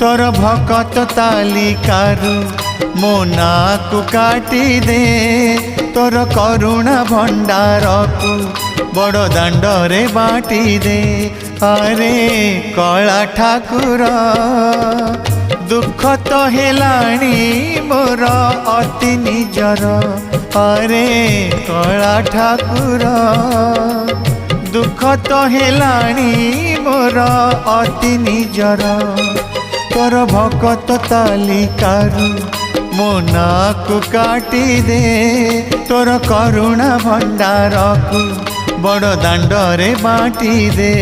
तोर भकत तालिकारु मो नाकु काटी दे तोर करुणा भंडार को बड़ दांडरे बाटी दे। अरे कला ठाकुर दुख तो हेलाणी मोर अति निजर। अरे कला ठाकुर दुख तो हेलाणी मोर अति निजर। तोर भकत तालिकारु मो नाकु काटी दे तोर करुणा भंडार को बड़ दांडरे बाटी दे।